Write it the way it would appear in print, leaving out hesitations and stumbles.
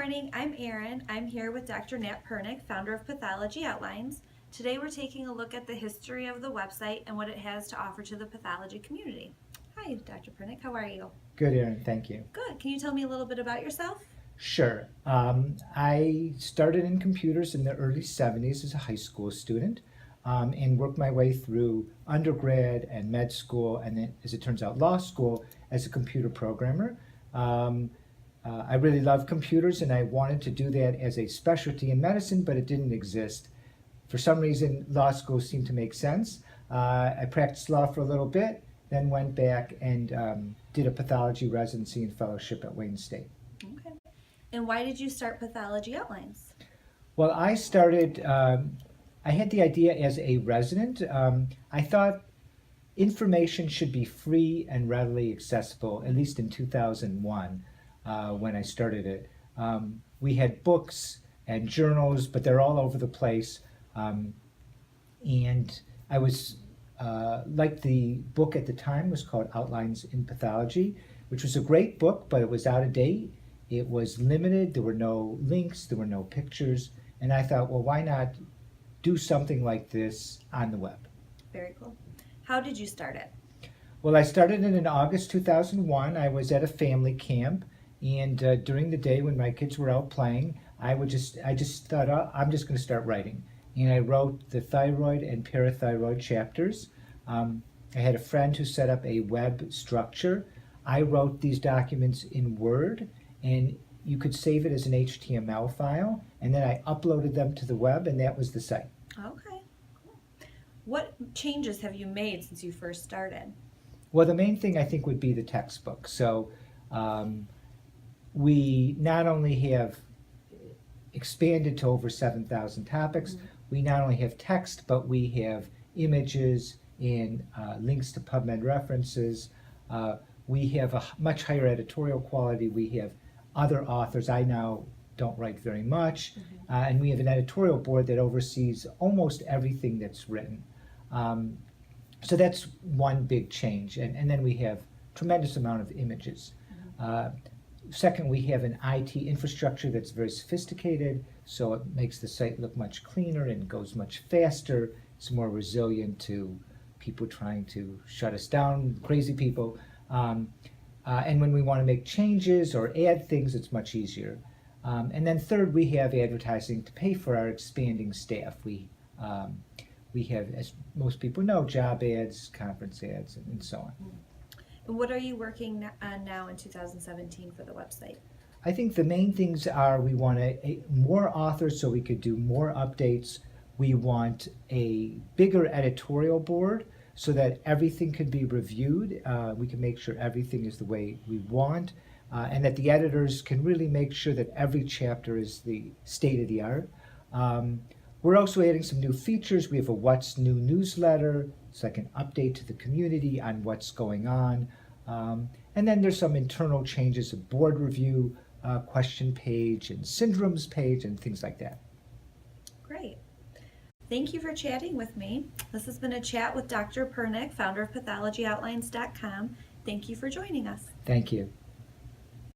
morning, I'm Erin. I'm here with Dr. Nat Pernick, founder of Pathology Outlines. Today we're taking a look at the history of the website and what it has to offer to the pathology community. Hi, Dr. Pernick, how are you? Good, Erin, thank you. Good. Can you tell me a little bit about yourself? Sure. I started in computers in the early 70s as a high school student and worked my way through undergrad and med school, and then, as it turns out, law school as a computer programmer. I really love computers, and I wanted to do that as a specialty in medicine, but it didn't exist. For some reason, law school seemed to make sense. I practiced law for a little bit, then went back and did a pathology residency and fellowship at Wayne State. Okay. And why did you start Pathology Outlines? Well, I started, I had the idea as a resident. I thought information should be free and readily accessible, at least in 2001 when I started it. We had books and journals, but they're all over the place. And I was, like the book at the time was called Outlines in Pathology, which was a great book, but it was out of date. It was limited. There were no links. There were no pictures. And I thought, well, why not do something like this on the web? Very cool. How did you start it? Well, I started it in August 2001. I was at a family camp, and during the day when my kids were out playing, I just thought, oh, I'm just going to start writing. And I wrote the thyroid and parathyroid chapters. I had a friend who set up a web structure. I wrote these documents in Word, and you could save it as an HTML file, and then I uploaded them to the web, and that was the site. Okay, cool. What changes have you made since you first started? Well, the main thing I think would be the textbook. So we not only have expanded to over 7,000 topics, we not only have text, but we have images and links to PubMed references. We have a much higher editorial quality. We have other authors. I now don't write very much, and we have an editorial board that oversees almost everything that's written. So that's one big change, and then we have tremendous amount of images. Second, we have an IT infrastructure that's very sophisticated, so it makes the site look much cleaner and goes much faster. It's more resilient to people trying to shut us down, crazy people. And when we want to make changes or add things, it's much easier. And then third, we have advertising to pay for our expanding staff. We have, as most people know, job ads, conference ads, and so on. And what are you working on now in 2017 for the website? I think the main things are we want more authors so we could do more updates. We want a bigger editorial board so that everything can be reviewed. We can make sure everything is the way we want, and that the editors can really make sure that every chapter is the state of the art. We're also adding some new features. We have a What's New newsletter. It's like an update to the community on what's going on. And then there's some internal changes, a board review, question page, and syndromes page, and things like that. Great. Thank you for chatting with me. This has been a chat with Dr. Pernick, founder of PathologyOutlines.com. Thank you for joining us. Thank you.